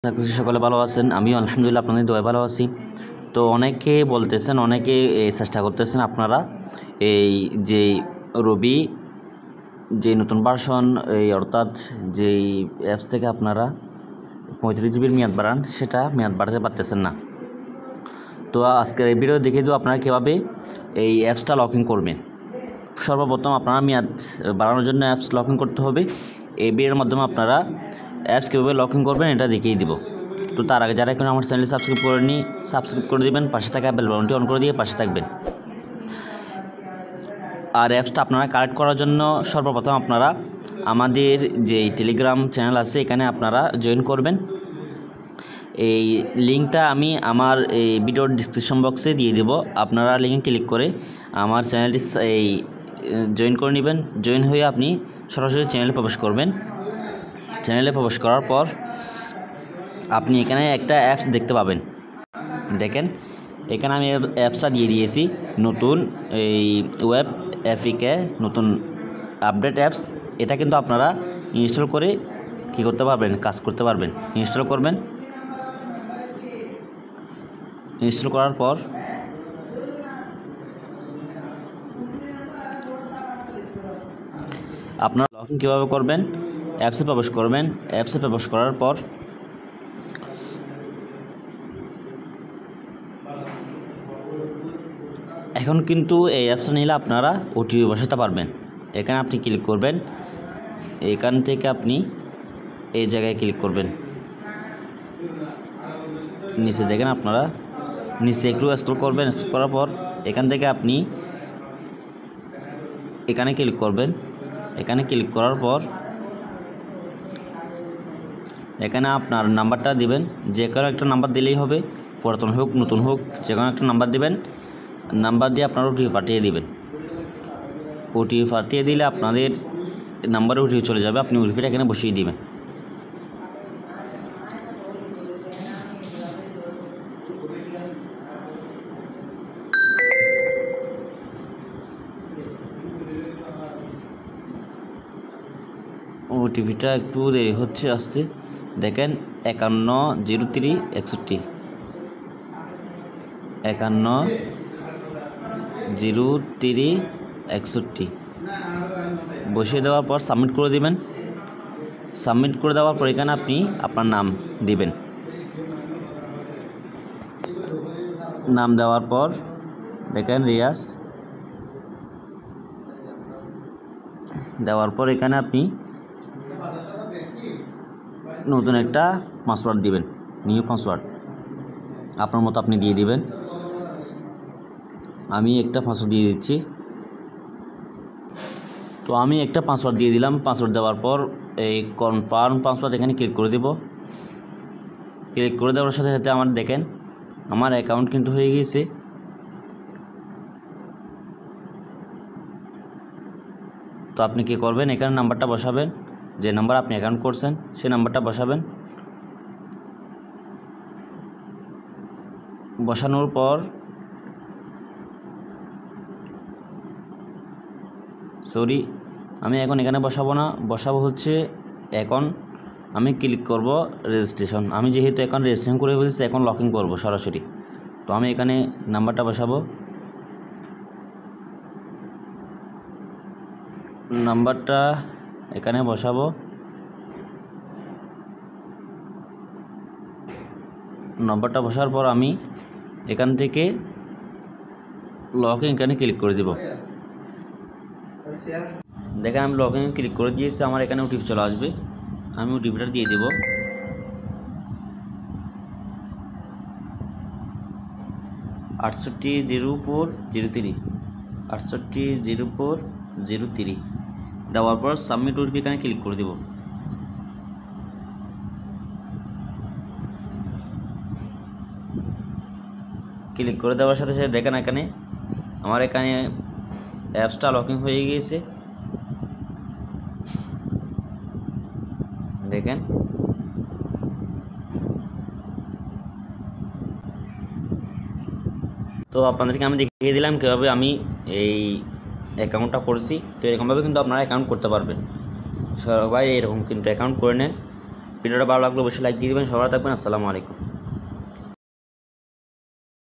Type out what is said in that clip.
সকলে ভালো আছেন, আমিও আলহামদুলিল্লাহ আপনাদের দোয়ায় ভালো আছি। তো অনেকে বলতেছেন, অনেকে চেষ্টা করতেছেন আপনারা এই যে রবি যে নতুন ভার্সন অর্থাৎ যেই অ্যাপস থেকে আপনারা 35 জিবির মেয়াদ বাড়ান, সেটা মেয়াদ বাড়াতে পারতেছেন না। তো আজকের এই ভিডিও দেখে তো আপনারা কীভাবে এই অ্যাপসটা লগ ইন করবেন। সর্বপ্রথম আপনারা মেয়াদ বাড়ানোর জন্য অ্যাপস লগ ইন করতে হবে। এই ভিডিওর মাধ্যমে আপনারা অ্যাপস কীভাবে লগ ইন করবেন এটা দেখিয়ে দিব। তো তার আগে যারা এখন আমার চ্যানেল সাবস্ক্রাইব করেনি, সাবস্ক্রাইব করে দেবেন, পাশে থাকা বেল বাটনটি অন করে দিয়ে পাশে থাকবেন। আর অ্যাপসটা আপনারা কালেক্ট করার জন্য সর্বপ্রথম আপনারা আমাদের যে টেলিগ্রাম চ্যানেল আছে এখানে আপনারা জয়েন করবেন। এই লিঙ্কটা আমি আমার এই ভিডিওর ডিসক্রিপশন বক্সে দিয়ে দেব। আপনারা লিঙ্কে ক্লিক করে আমার চ্যানেলটি এই জয়েন করে নেবেন। জয়েন হয়ে আপনি সরাসরি চ্যানেলে প্রবেশ করবেন। চ্যানেলে প্রবেশ করার পর আপনি এখানে একটা অ্যাপস দেখতে পাবেন। দেখেন এখানে আমি অ্যাপসটা দিয়ে দিয়েছি, নতুন এই ওয়েব অ্যাফিকে নতুন আপডেট অ্যাপস। এটা কিন্তু আপনারা ইনস্টল করে কী করতে পারবেন, কাজ করতে পারবেন। ইনস্টল করবেন। ইনস্টল করার পর আপনারা লগ ইন কীভাবে করবেন, অ্যাপসে প্রবেশ করবেন। অ্যাপসে প্রবেশ করার পর এখন কিন্তু এই অ্যাপসটা নিলে আপনারা ওটিপি বসাতে পারবেন। এখানে আপনি ক্লিক করবেন। এখান থেকে আপনি এই জায়গায় ক্লিক করবেন। নিচে দেখেন, আপনারা নিচে একটু স্ক্রল করবেন। স্ক্রল করার পর এখান থেকে আপনি এখানে ক্লিক করবেন। এখানে ক্লিক করার পর এখানে আপনার নাম্বারটা দিবেন। যে কোনো একটা নাম্বার দিলেই হবে, পুরাতন হোক নতুন হোক, যে কোনো একটা নাম্বার দিবেন। নাম্বার দিয়ে আপনারা ওটিপি পাঠিয়ে দিবেন। ওটিপি পাঠিয়ে দিলে আপনাদের নাম্বারে ওটিপি চলে যাবে। আপনি ওটিপিটা এখানে বসিয়ে দিবেন। ওটিপিটা একটু দেরি হচ্ছে আসতে। দেখেন 510361 510361 বসিয়ে দেওয়ার পর সাবমিট করে দিবেন। সাবমিট করে দেওয়ার পর এখানে আপনি আপনার নাম দিবেন। নাম দেওয়ার পর দেখেন রিয়াজ দেওয়ার পর এখানে আপনি নতুন একটা পাসওয়ার্ড দিবেন, নিউ পাসওয়ার্ড আপনার মতো আপনি দিয়ে দিবেন। আমি একটা পাসওয়ার্ড দিয়ে দিচ্ছি। তো আমি একটা পাসওয়ার্ড দিয়ে দিলাম। পাসওয়ার্ড দেওয়ার পর এই কনফার্ম পাসওয়ার্ড এখানে ক্লিক করে দেব। ক্লিক করে দেওয়ার সাথে সাথে আমার দেখেন আমার অ্যাকাউন্ট কিন্তু হয়ে গিয়েছে। তো আপনি কি করবেন, এখানে নাম্বারটা বসাবেন। যে নাম্বার আপনি অ্যাকাউন্ট করছেন সেই নাম্বারটা বসাবেন। বসানোর পর আমি এখন এখানে বসাবো না, বসাবো হচ্ছে এখন আমি ক্লিক করব রেজিস্ট্রেশন। আমি যেহেতু এখন রেজিস্ট্রেশন করে ফেলেছি, এখন লগ ইন করবো সরাসরি। তো আমি এখানে নাম্বারটা বসাবো। নাম্বারটা এখানে বসাবো। নাম্বারটা বসার পর আমি এখান থেকে লগ ইন এখানে ক্লিক করে দেব। দেখেন আমি লগ ইন ক্লিক করে দিয়েছি। আমার এখানে ওটিপি চলে আসবে। আমি ওটিপিটা দিয়ে দেব। 680403 680403 দেওয়ার পর সাবমিট ওটিপি এখানে ক্লিক করে দেব। ক্লিক করে দেওয়ার সাথে সাথে দেখেন এখানে আমার এখানে অ্যাপসটা লগ ইন হয়ে গিয়েছে। দেখেন তো আপনাদেরকে আমি দেখিয়ে দিলাম কীভাবে আমি এই অ্যাকাউন্টটা করছি। তো এরকমভাবে কিন্তু আপনারা অ্যাকাউন্ট করতে পারবেন। সবাই এরকম কিন্তু অ্যাকাউন্ট করে নেন। ভিডিওটা ভালো লাগলে অবশ্যই লাইক দিয়ে দেবেন। সবাই থাকবেন। আসসালামু আলাইকুম।